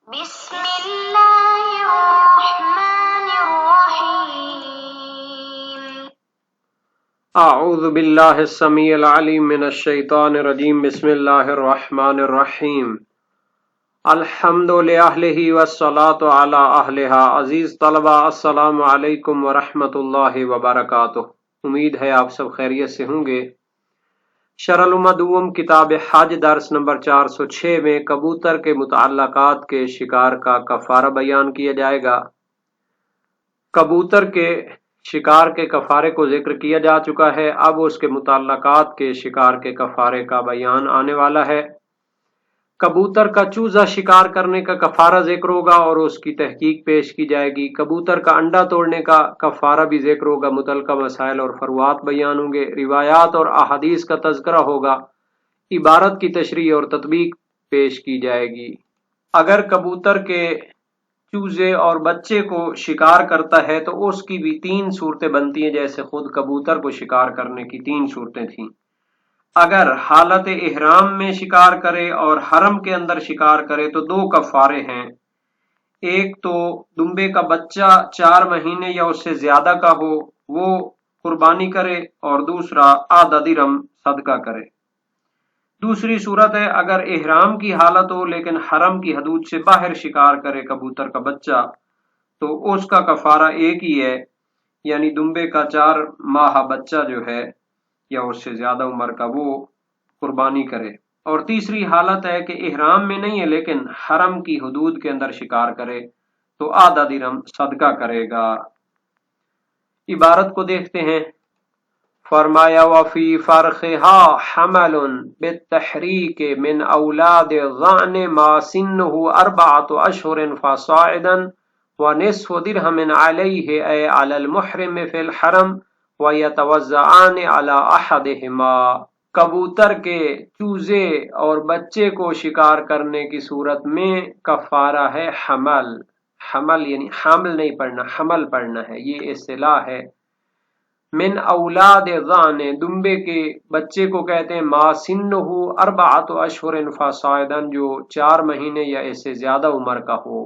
بسم الله الرحمن الرحيم. اعوذ باللہ السمیع العلیم من الشیطان الرجیم بسم اللہ الرحمن الرحیم الحمد لأہلہ والصلاة علی اہلہا. عزیز طلبہ السلام علیکم ورحمۃ اللہ وبرکاتہ. امید ہے آپ سب خیریت سے ہوں گے. شرح المدوم کتاب حج درس نمبر 406 میں کبوتر کے متعلقات کے شکار کا کفارہ بیان کیا جائے گا. کبوتر کے شکار کے کفارے کو ذکر کیا جا چکا ہے. اب اس کے متعلقات کے شکار کے کفارے کا بیان آنے والا ہے. کبوتر کا چوزہ شکار کرنے کا کفارہ ذکر ہوگا اور اس کی تحقیق پیش کی جائے گی. کبوتر کا انڈا توڑنے کا کفارہ بھی ذکر ہوگا. متعلقہ مسائل اور فروعات بیان ہوں گے. روایات اور احادیث کا تذکرہ ہوگا. عبارت کی تشریح اور تطبیق پیش کی جائے گی. اگر کبوتر کے چوزے اور بچے کو شکار کرتا ہے تو اس کی بھی 3 صورتیں بنتی ہیں، جیسے خود کبوتر کو شکار کرنے کی 3 صورتیں تھیں. اگر حالت احرام میں شکار کرے اور حرم کے اندر شکار کرے تو 2 کفارے ہیں. ایک تو دمبے کا بچہ 4 مہینے یا اس سے زیادہ کا ہو وہ قربانی کرے، اور دوسرا آدھا درہم صدقہ کرے. دوسری صورت ہے اگر احرام کی حالت ہو لیکن حرم کی حدود سے باہر شکار کرے کبوتر کا بچہ، تو اس کا کفارہ ایک ہی ہے، یعنی دمبے کا 4 ماہ بچہ جو ہے یا اس سے زیادہ عمر کا وہ قربانی کرے. اور تیسری حالت ہے کہ احرام میں نہیں ہے لیکن حرم کی حدود کے اندر شکار کرے تو آدھا درہم صدقہ کرے گا. عبارت کو دیکھتے ہیں. فرمایا وفی فرخها حمل بالتحریک من اولاد الظأن ما سنه 4 اشہر فصاعدا ونصف درہم علیہ اے علی المحرم فی الحرم ویتوزعان علی احدہما. کبوتر کے چوزے اور بچے کو شکار کرنے کی صورت میں کفارہ ہے حمل. حمل یعنی حامل نہیں پڑھنا، حمل پڑھنا ہے. یہ اصطلاح ہے. من اولاد ظان، دمبے کے بچے کو کہتے ہیں. ما سنہ 4 اشہر فصاعدا، جو 4 مہینے یا اس سے زیادہ عمر کا ہو.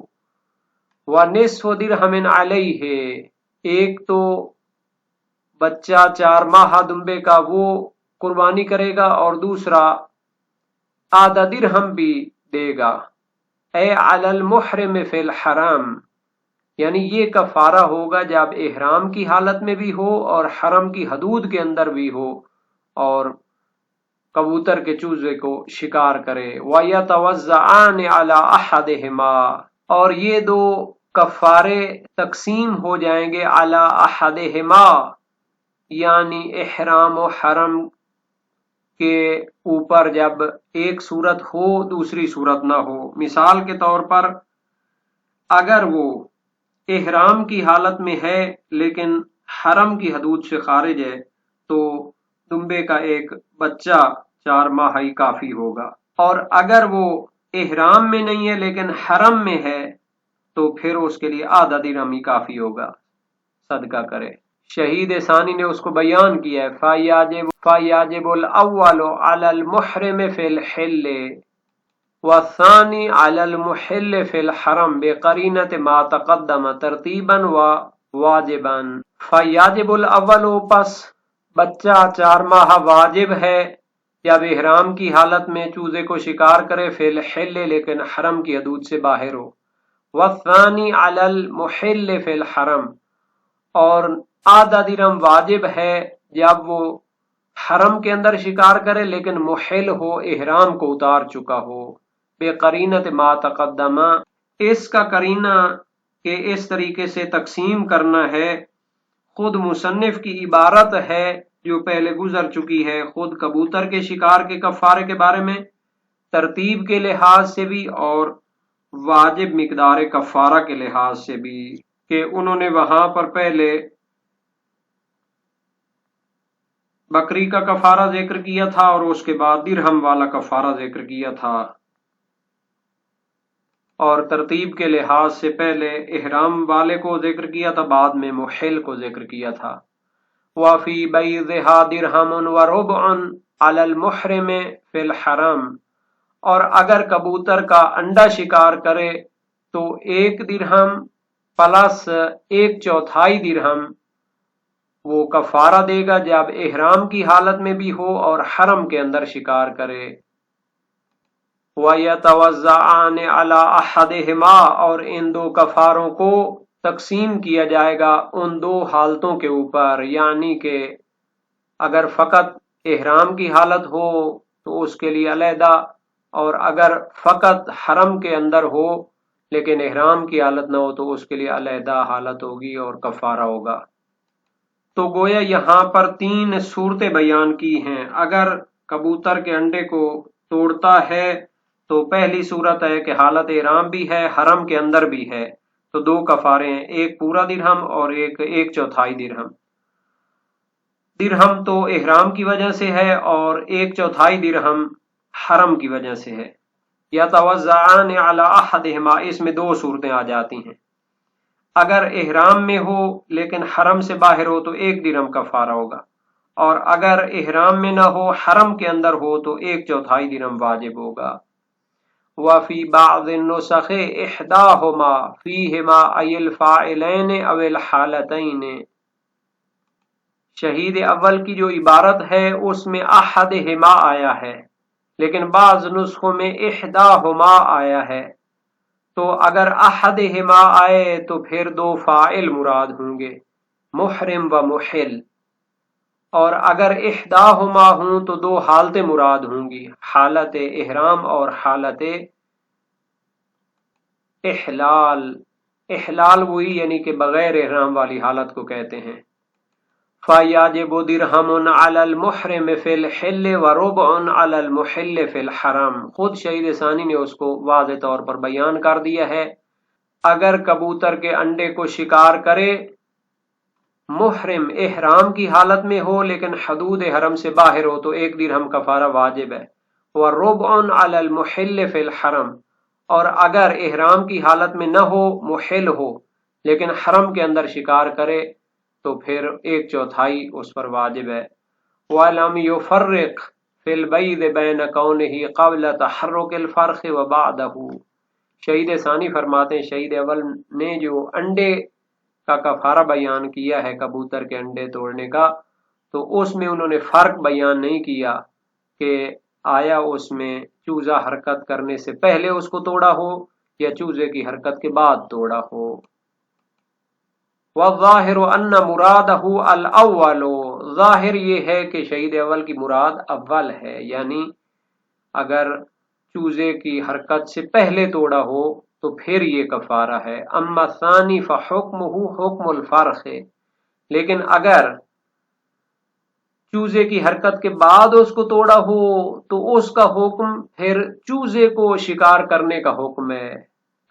ونصف درہم علیہ، ایک تو بچہ 4 ماہ دمبے کا وہ قربانی کرے گا اور دوسرا آدھا درہم بھی دے گا. اے علی المحرم فی الحرم، یعنی یہ کفارہ ہوگا جب احرام کی حالت میں بھی ہو اور حرم کی حدود کے اندر بھی ہو اور کبوتر کے چوزے کو شکار کرے. وَيَتَوَزَّعَانِ عَلَى أَحَدِهِمَا، اور یہ 2 کفارے تقسیم ہو جائیں گے علی احدہما، یعنی احرام و حرم کے اوپر جب ایک صورت ہو دوسری صورت نہ ہو. مثال کے طور پر اگر وہ احرام کی حالت میں ہے لیکن حرم کی حدود سے خارج ہے تو دمبے کا ایک بچہ 4 ماہ ہی کافی ہوگا. اور اگر وہ احرام میں نہیں ہے لیکن حرم میں ہے تو پھر اس کے لیے آدھا درہم ہی کافی ہوگا، صدقہ کرے. شہید ثانی نے اس کو بیان کیا ہے. فَيَجِبُ الْأَوَّلُ عَلَى الْمُحْرِمِ فِي الْحِلِّ والثانی علی المحل فی الحرم بقرینۃ ما تقدم ترتیبا و واجبا. فیاجب الاول، پس بچہ 4 ماہ واجب ہے جب احرام کی حالت میں چوزے کو شکار کرے فی الحل لیکن حرم کی حدود سے باہر ہو. والثانی علی المحل فی الحرم، اور آدھا درہم واجب ہے جب وہ حرم کے اندر شکار کرے لیکن محل ہو، احرام کو اتار چکا ہو. بقرینۃ ما تقدم، اس کا قرینہ کہ اس طریقے سے تقسیم کرنا ہے خود مصنف کی عبارت ہے جو پہلے گزر چکی ہے، خود کبوتر کے شکار کے کفارے کے بارے میں، ترتیب کے لحاظ سے بھی اور واجب مقدار کفارہ کے لحاظ سے بھی، کہ انہوں نے وہاں پر پہلے بکری کا کفارہ ذکر کیا تھا اور اس کے بعد درہم والا کفارہ ذکر کیا تھا، اور ترتیب کے لحاظ سے پہلے احرام والے کو ذکر کیا تھا، بعد میں محل کو ذکر کیا تھا. وَفِي بَيْضِهَا دِرْهَمٌ وَرُبْعٌ عَلَى الْمُحْرِمِ فِي الْحَرَمِ، اور اگر کبوتر کا انڈا شکار کرے تو 1 درہم پلس 1/4 درہم وہ کفارہ دے گا جب احرام کی حالت میں بھی ہو اور حرم کے اندر شکار کرے۔ وَيَتَوَزَّعَانِ عَلَىٰ أَحَدِهِمَا، اور ان 2 کفاروں کو تقسیم کیا جائے گا ان 2 حالتوں کے اوپر، یعنی کہ اگر فقط احرام کی حالت ہو تو اس کے لیے علیحدہ، اور اگر فقط حرم کے اندر ہو لیکن احرام کی حالت نہ ہو تو اس کے لیے علیحدہ حالت ہوگی اور کفارہ ہوگا۔ تو گویا یہاں پر 3 صورتیں بیان کی ہیں۔ اگر کبوتر کے انڈے کو توڑتا ہے تو پہلی صورت ہے کہ حالت احرام بھی ہے، حرم کے اندر بھی ہے، تو 2 کفارے ہیں، 1 پورا درہم اور ایک 1/4 درہم۔ درہم تو احرام کی وجہ سے ہے اور 1/4 درہم حرم کی وجہ سے ہے۔ یتوزعان علی احدہما، اس میں 2 صورتیں آ جاتی ہیں۔ اگر احرام میں ہو لیکن حرم سے باہر ہو تو 1 درہم کفارہ ہوگا، اور اگر احرام میں نہ ہو حرم کے اندر ہو تو 1/4 درہم واجب ہوگا۔ وفی بعض النسخ احداہما فیہما ای الفاعلین او الحالتین، شہید اول کی جو عبارت ہے اس میں احدہما آیا ہے، لیکن بعض نسخوں میں احداہما آیا ہے، تو اگر احدہما آئے تو پھر 2 فاعل مراد ہوں گے، محرم و محل، اور اگر احداہما ہوں تو 2 حالتیں مراد ہوں گی، حالت احرام اور حالت احلال۔ احلال وہی یعنی کہ بغیر احرام والی حالت کو کہتے ہیں۔ فَيَجِبُ دِرْهَمٌ عَلَى الْمُحْرِمِ فِي الْحِلِّ وَرُبْعٌ عَلَى الْمُحِلِّ فِي الْحَرَمِ، خود شہید ثانی نے اس کو واضح طور پر بیان کر دیا ہے۔ اگر کبوتر کے انڈے کو شکار کرے محرم احرام کی حالت میں ہو لیکن حدود حرم سے باہر ہو تو 1 درہم کفارہ واجب ہے۔ وَرُبْعٌ عَلَى الْمُحِلِّ فِي الْحَرَمِ، اور اگر احرام کی حالت میں نہ ہو، محل ہو لیکن حرم کے اندر شکار کرے تو پھر 1/4 اس پر واجب ہے۔ وَلَمْ يُفَرِّقْ فِي الْبَيْضِ بَيْنَ كَوْنِهِ قَبْلَ تَحَرُّكِ الْفَرْخِ وَبَعْدَهُ، شہید ثانی فرماتے ہیں شہید اول نے جو انڈے کا کفارہ بیان کیا ہے کبوتر کے انڈے توڑنے کا، تو اس میں انہوں نے فرق بیان نہیں کیا کہ آیا اس میں چوزہ حرکت کرنے سے پہلے اس کو توڑا ہو یا چوزے کی حرکت کے بعد توڑا ہو۔ وَالظَّاهِرُ أَنَّ مُرَادَهُ الْأَوَّلُ، ظاہر یہ ہے کہ شہید اول کی مراد اول ہے، یعنی اگر چوزے کی حرکت سے پہلے توڑا ہو تو پھر یہ کفارہ ہے۔ اما ثانی فحکمہ حکم الفرخ، لیکن اگر چوزے کی حرکت کے بعد اس کو توڑا ہو تو اس کا حکم پھر چوزے کو شکار کرنے کا حکم ہے۔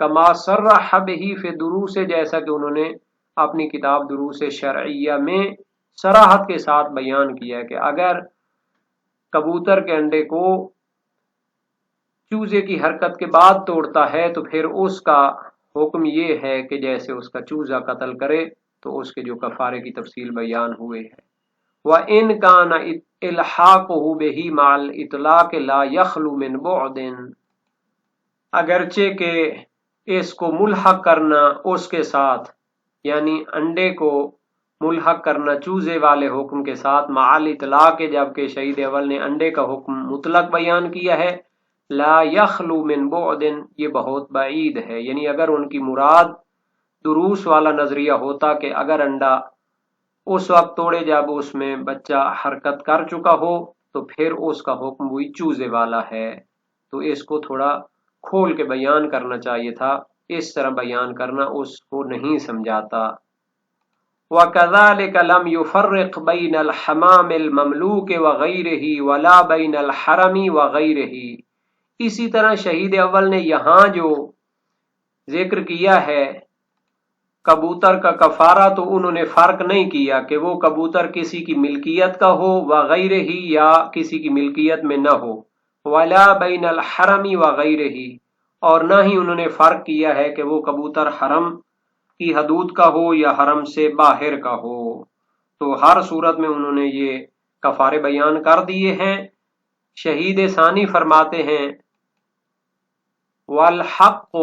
کما صرح بہ فی دروس، جیسا کہ انہوں نے اپنی کتاب دروس شرعیہ میں صراحت کے ساتھ بیان کیا کہ اگر کبوتر کے انڈے کو چوزے کی حرکت کے بعد توڑتا ہے تو پھر اس کا حکم یہ ہے کہ جیسے اس کا چوزہ قتل کرے، تو اس کے جو کفارے کی تفصیل بیان ہوئے ہے۔ وَإِنْ كَانَ إِلْحَاقُهُ بِهِ مَعَ الْإِطْلَاقِ لَا يَخْلُو مِنْ بُعْدٍ، اگرچہ کہ اس کو ملحق کرنا اس کے ساتھ، یعنی انڈے کو ملحق کرنا چوزے والے حکم کے ساتھ، مع الاطلاق، جبکہ شہید اول نے انڈے کا حکم مطلق بیان کیا ہے، لا یخلو من بعد، یہ بہت بعید ہے، یعنی اگر ان کی مراد دروس والا نظریہ ہوتا کہ اگر انڈا اس وقت توڑے جب اس میں بچہ حرکت کر چکا ہو تو پھر اس کا حکم وہی چوزے والا ہے، تو اس کو تھوڑا کھول کے بیان کرنا چاہیے تھا، اس طرح بیان کرنا اس کو نہیں سمجھاتا۔ وَكَذَلِكَ لَمْ يُفَرِّقْ بَيْنَ الْحَمَامِ الْمَمْلُوكِ وَغَيْرِهِ وَلَا بَيْنَ الْحَرَمِ وَغَيْرِهِ، اسی طرح شہید اول نے یہاں جو ذکر کیا ہے کبوتر کا کفارہ، تو انہوں نے فرق نہیں کیا کہ وہ کبوتر کسی کی ملکیت کا ہو وغیرہ یا کسی کی ملکیت میں نہ ہو، ولا بین الحرم وغیرہ، اور نہ ہی انہوں نے فرق کیا ہے کہ وہ کبوتر حرم کی حدود کا ہو یا حرم سے باہر کا ہو، تو ہر صورت میں انہوں نے یہ کفارے بیان کر دیے ہیں۔ شہید ثانی فرماتے ہیں والحق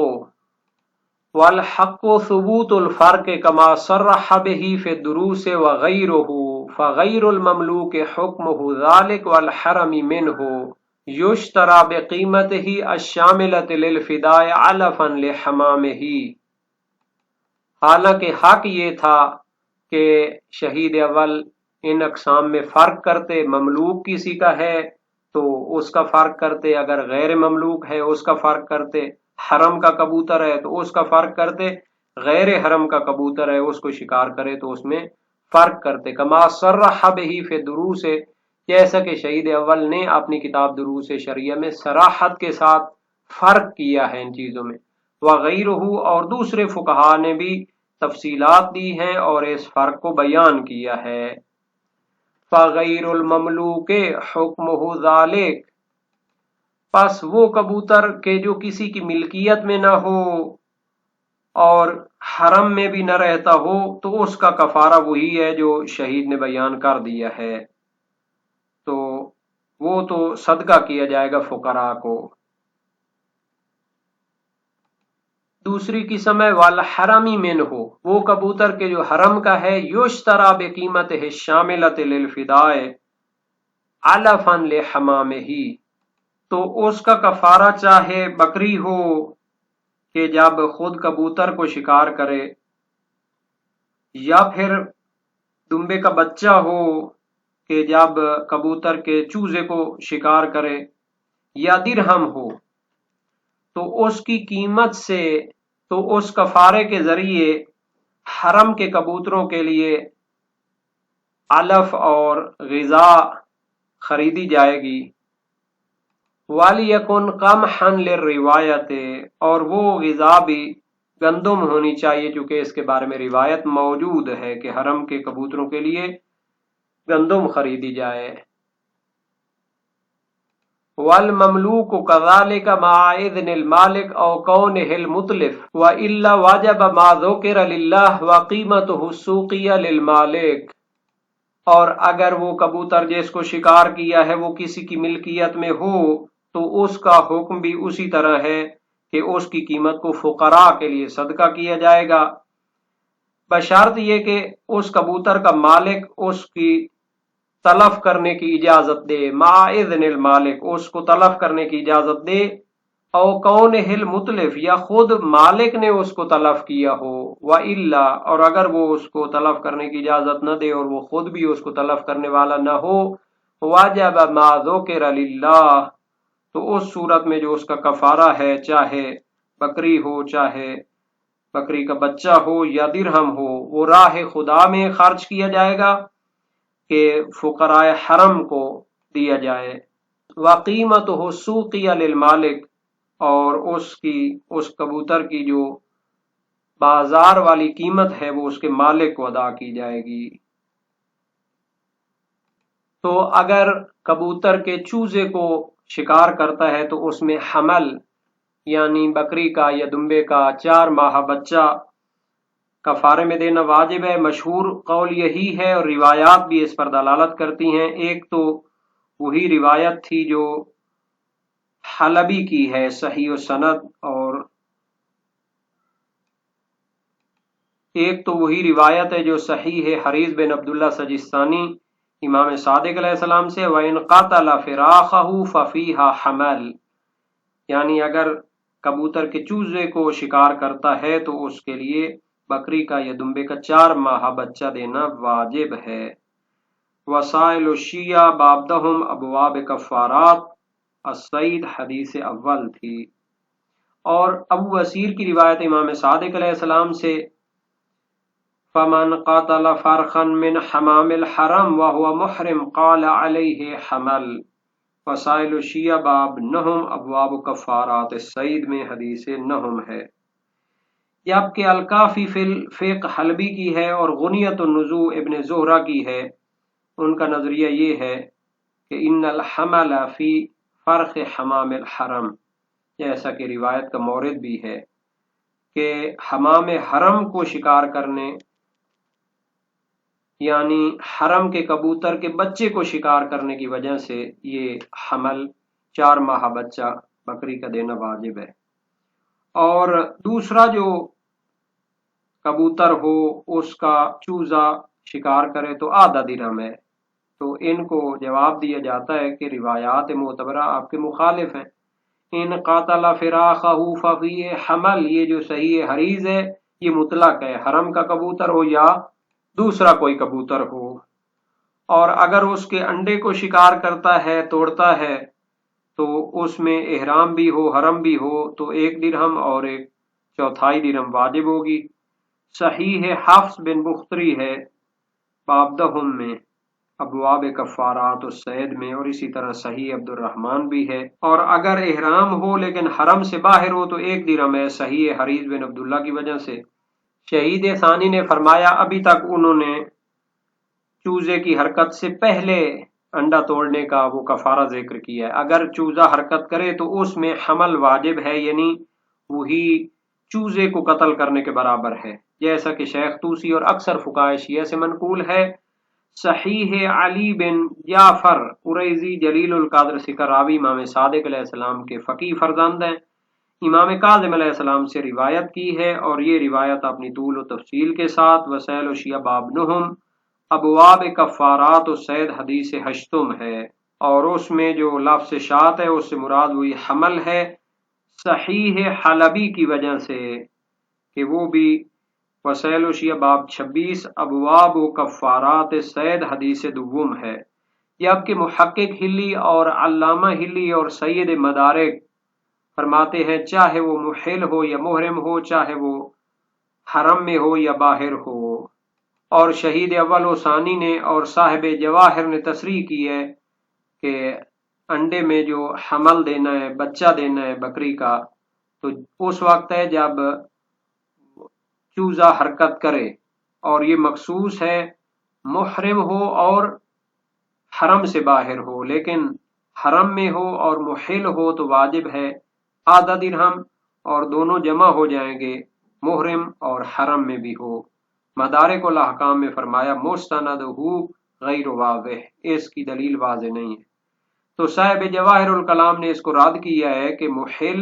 والحق ثبوت الفرق كما صرح به في الدروس وغيره فغير المملوك حكمه ذلك والحرم منه يشترى بقيمته الشاملة للفداء علفا لحمامه۔ حالانکہ حق یہ تھا کہ شہید اول ان اقسام میں فرق کرتے، مملوک کسی کا ہے تو اس کا فرق کرتے، اگر غیر مملوک ہے اس کا فرق کرتے، حرم کا کبوتر ہے تو اس کا فرق کرتے، غیر حرم کا کبوتر ہے اس کو شکار کرے تو اس میں فرق کرتے۔ کما صرح بہ فی دروس، جیسا کہ شہید اول نے اپنی کتاب دروس شریعہ میں صراحت کے ساتھ فرق کیا ہے ان چیزوں میں، وغیرہ اور دوسرے فقہا نے بھی تفصیلات دی ہیں اور اس فرق کو بیان کیا ہے۔ فغیر المملوک حکمہ ذالک، پس وہ کبوتر کہ جو کسی کی ملکیت میں نہ ہو اور حرم میں بھی نہ رہتا ہو تو اس کا کفارہ وہی ہے جو شہید نے بیان کر دیا ہے، تو وہ تو صدقہ کیا جائے گا فقراء کو۔ دوسری قسم ہے والحرمی منہ، وہ کبوتر کے جو حرم کا ہے، یشترا بقیمتہ الشاملۃ للفداء علفا لحمامہ، تو اس کا کفارہ چاہے بکری ہو کہ جب خود کبوتر کو شکار کرے، یا پھر دمبے کا بچہ ہو کہ جب کبوتر کے چوزے کو شکار کرے، یا درہم ہو، تو اس کی قیمت سے، تو اس کفارے کے ذریعے حرم کے کبوتروں کے لیے علف اور غذا خریدی جائے گی۔ وَلْيَكُنْ قَمْحًا لِلرِّوَایَةِ، اور وہ غذا بھی گندم ہونی چاہیے چونکہ اس کے بارے میں روایت موجود ہے کہ حرم کے کبوتروں کے لیے گندم خریدی جائے۔ وَالْمَمْلُوكُ كَذَلِكَ مَعَ إِذْنِ الْمَالِكِ أَوْ كَوْنِهِ الْمُتْلِفِ وَإِلَّا وَجَبَ مَا ذُكِرَ لِلَّهِ وَقِيمَتُهُ السُّوقِيَّةُ لِلْمَالِكِ، اور اگر وہ کبوتر جس کو شکار کیا ہے وہ کسی کی ملکیت میں ہو تو اس کا حکم بھی اسی طرح ہے کہ اس کی قیمت کو فقراء کے لیے صدقہ کیا جائے گا، بشرط یہ کہ اس کبوتر کا مالک اس کی تلف کرنے کی اجازت دے، مع اذن المالک، اس کو تلف کرنے کی اجازت دے، او کونہ المتلف، یا خود مالک نے اس کو تلف کیا ہو، وَإِلَّا، اور اگر وہ اس کو تلف کرنے کی اجازت نہ دے اور وہ خود بھی اس کو تلف کرنے والا نہ ہو، وَجَبَ مَا ذُكِرَ لِلَّهِ، تو اس صورت میں جو اس کا کفارہ ہے، چاہے بکری ہو، چاہے بکری کا بچہ ہو یا درہم ہو، وہ راہ خدا میں خرچ کیا جائے گا کہ فقراء حرم کو دیا جائے۔ وَقِيمَتُهُ السُّوقِيَّةُ لِلْمَالِكِ، اور اس کبوتر کی جو بازار والی قیمت ہے وہ اس کے مالک کو ادا کی جائے گی۔ تو اگر کبوتر کے چوزے کو شکار کرتا ہے تو اس میں حمل یعنی بکری کا یا دمبے کا 4 ماہ بچہ کفارے میں دینا واجب ہے۔ مشہور قول یہی ہے اور روایات بھی اس پر دلالت کرتی ہیں۔ ایک تو وہی روایت تھی جو حلبی کی ہے صحیح و سند، اور ایک تو وہی روایت ہے جو صحیح ہے حریث بن عبداللہ سجستانی امام صادق علیہ السلام سے، وَإِنْ قَتَلَ فِرَاخَهُ فَفِيهَا حَمَلٌ، یعنی اگر کبوتر کے چوزے کو شکار کرتا ہے تو اس کے لیے بکری کا یا دمبے کا 4 ماہ بچہ دینا واجب ہے۔ وسائل الشیعہ بابدہم ابواب کفارات السید حدیث اول تھی، اور ابو وسیر کی روایت امام صادق علیہ السلام سے، فمن قاتل فرخا من حمام الحرم وهو محرم قال علیہ حمل۔ وسائل الشیعہ باب نہم ابواب کفارات السید میں حدیث نہم ہے، جبکہ الکافی فی الفقہ حلبی کی ہے اور غنیت النزوع ابن زہرہ کی ہے۔ ان کا نظریہ یہ ہے کہ ان الحمل فی فرخ حمام الحرم، جیسا کہ روایت کا مورد بھی ہے کہ حمام حرم کو شکار کرنے یعنی حرم کے کبوتر کے بچے کو شکار کرنے کی وجہ سے یہ حمل 4 ماہ بچہ بکری کا دینا واجب ہے۔ اور دوسرا جو کبوتر ہو اس کا چوزا شکار کرے تو آدھا درہم ہے۔ تو ان کو جواب دیا جاتا ہے کہ روایات معتبرہ آپ کے مخالف ہیں۔ ان قاتل فراخہ ففی حمل، یہ جو صحیح حریض ہے یہ مطلق ہے، حرم کا کبوتر ہو یا دوسرا کوئی کبوتر ہو، اور اگر اس کے انڈے کو شکار کرتا ہے، توڑتا ہے، تو اس میں احرام بھی ہو حرم بھی ہو تو 1 درہم اور 1/4 درہم واجب ہوگی۔ صحیح ہے حفص بن بختری ہے باب دہم میں، ابواب کفارات الصید میں، اور اسی طرح صحیح عبد الرحمن بھی ہے۔ اور اگر احرام ہو لیکن حرم سے باہر ہو تو 1 درہم ہے، صحیح حریث بن عبداللہ کی وجہ سے۔ شہید ثانی نے فرمایا ابھی تک انہوں نے چوزے کی حرکت سے پہلے انڈا توڑنے کا وہ کفارہ ذکر کیا ہے، اگر چوزہ حرکت کرے تو اس میں حمل واجب ہے، یعنی وہی چوزے کو قتل کرنے کے برابر ہے، جیسا کہ شیخ طوسی اور اکثر فقہائے شیعہ سے منقول ہے۔ صحیح علی بن جعفر قریظی جلیل القدر سکراوی امام صادق علیہ السلام کے فقیہ فرزند ہیں، امام کاظم علیہ السلام سے روایت کی ہے، اور یہ روایت اپنی طول و تفصیل کے ساتھ وسائل و شیعہ باب نہم ابواب کفارات الصید حدیث 8 ہے، اور اس میں جو لفظ شات ہے اس سے مراد وہی حمل ہے، صحیح حلبی کی وجہ سے کہ وہ بھی وسائل و شیعہ باب 26 ابواب و کفارات صید حدیث 2 ہے۔ جبکہ محقق ہلی اور علامہ ہلی اور سید مدارک فرماتے ہیں چاہے وہ محل ہو یا محرم ہو، چاہے وہ حرم میں ہو یا باہر ہو، اور شہید اول و ثانی نے اور صاحب جواہر نے تصریح کی ہے کہ انڈے میں جو حمل دینا ہے، بچہ دینا ہے بکری کا، تو اس وقت ہے جب چوزہ حرکت کرے، اور یہ مخصوص ہے محرم ہو اور حرم سے باہر ہو، لیکن حرم میں ہو اور محل ہو تو واجب ہے آدھا درہم، اور دونوں جمع ہو جائیں گے محرم اور حرم میں بھی ہو۔ مدارک الاحکام میں فرمایا مستند غیر واضح، اس کی دلیل واضح نہیں ہے۔ تو صاحب جواہر الکلام نے اس کو رد کیا ہے کہ محل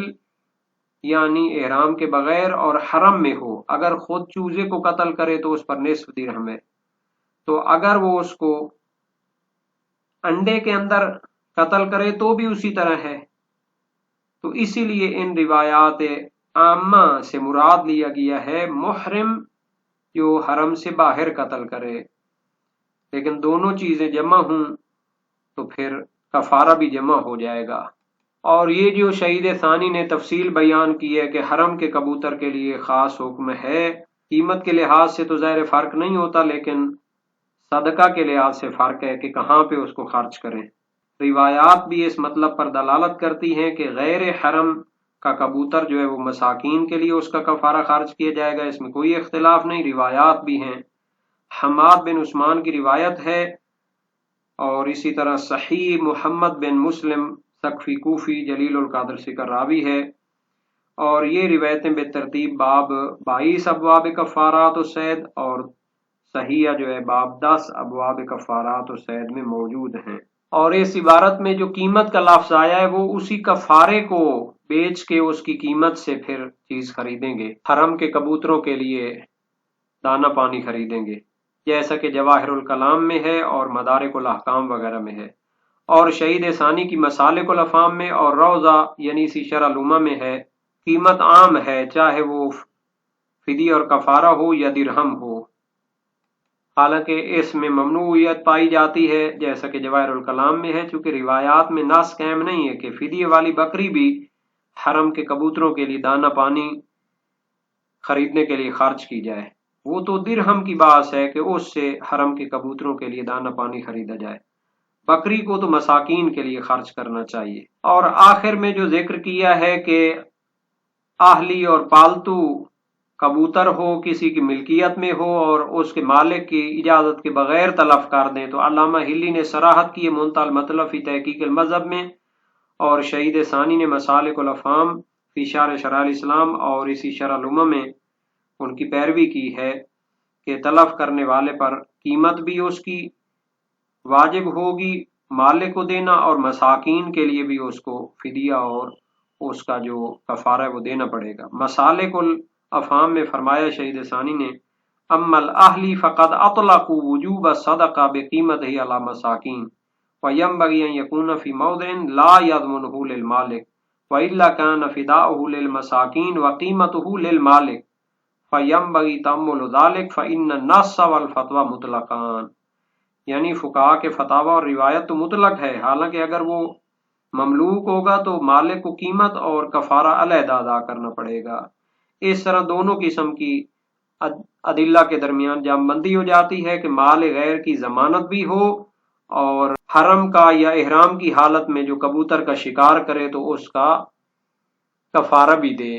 یعنی احرام کے بغیر اور حرم میں ہو، اگر خود چوزے کو قتل کرے تو اس پر نصف درہم ہے، تو اگر وہ اس کو انڈے کے اندر قتل کرے تو بھی اسی طرح ہے۔ تو اسی لیے ان روایات عامہ سے مراد لیا گیا ہے محرم جو حرم سے باہر قتل کرے، لیکن دونوں چیزیں جمع ہوں تو پھر کفارہ بھی جمع ہو جائے گا۔ اور یہ جو شہید ثانی نے تفصیل بیان کی ہے کہ حرم کے کبوتر کے لیے خاص حکم ہے، قیمت کے لحاظ سے تو ظاہر فرق نہیں ہوتا، لیکن صدقہ کے لحاظ سے فرق ہے کہ کہاں پہ اس کو خرچ کریں۔ روایات بھی اس مطلب پر دلالت کرتی ہیں کہ غیر حرم کا کبوتر جو ہے وہ مساکین کے لیے اس کا کفارہ خرچ کیا جائے گا، اس میں کوئی اختلاف نہیں، روایات بھی ہیں۔ حماد بن عثمان کی روایت ہے، اور اسی طرح صحیح محمد بن مسلم سقفی کوفی جلیل القدر سکراوی ہے، اور یہ روایتیں بے ترتیب باب 22 ابواب کفارات الصید اور صحیح جو ہے باب 10 ابواب کفارات الصید میں موجود ہیں۔ اور اس عبارت میں جو قیمت کا لفظ آیا ہے وہ اسی کفارے کو بیچ کے اس کی قیمت سے پھر چیز خریدیں گے، حرم کے کبوتروں کے لیے دانہ پانی خریدیں گے، جیسا کہ جواہر الکلام میں ہے اور مدارک الاحکام وغیرہ میں ہے، اور شہید ثانی کی مسالک الافہام میں اور روضہ یعنی سی شرح الامہ میں ہے۔ قیمت عام ہے چاہے وہ فدی اور کفارہ ہو یا درہم ہو، حالانکہ اس میں ممنوعیت پائی جاتی ہے جیسا کہ جواہر الکلام میں ہے، چونکہ روایات میں نص قائم نہیں ہے کہ فدیے والی بکری بھی حرم کے کبوتروں کے لیے دانہ پانی خریدنے کے لیے خرچ کی جائے، وہ تو درہم کی بات ہے کہ اس سے حرم کے کبوتروں کے لیے دانہ پانی خریدا جائے، بکری کو تو مساکین کے لیے خرچ کرنا چاہیے۔ اور آخر میں جو ذکر کیا ہے کہ اہلی اور پالتو کبوتر ہو کسی کی ملکیت میں ہو اور اس کے مالک کی اجازت کے بغیر تلف کر دیں، تو علامہ ہلی نے صراحت کی ہے منتہی المطلب فی تحقیق المذہب میں، اور شہید ثانی نے مسالک الافہام فی شرح شرائع الاسلام اور اسی شرح الامہ میں ان کی پیروی کی ہے کہ تلف کرنے والے پر قیمت بھی اس کی واجب ہوگی مالک کو دینا، اور مساکین کے لیے بھی اس کو فدیہ اور اس کا جو کفارہ ہے وہ دینا پڑے گا۔ مسالک افہام میں فرمایا شہید ثانی نے اما الاہلی فقد اطلقوا وجوب الصدقہ بقیمتہ علی مساکین وینبغی ان یکون فی موضع لا یضمنہ للمالک وإلا كان فداؤه للمساکین وقیمتہ للمالک فینبغی تأمل ذلك فإن النص والفتوى مطلقان، یعنی فقہا کے فتاوی اور روایت تو مطلق ہے، حالانکہ اگر وہ مملوک ہوگا تو مالک کو قیمت اور کفارہ علیحدہ ادا کرنا پڑے گا۔ اس طرح دونوں قسم کی ادلہ کے درمیان جام بندی ہو جاتی ہے کہ مال غیر کی ضمانت بھی ہو اور حرم کا یا احرام کی حالت میں جو کبوتر کا شکار کرے تو اس کا کفارہ بھی دے۔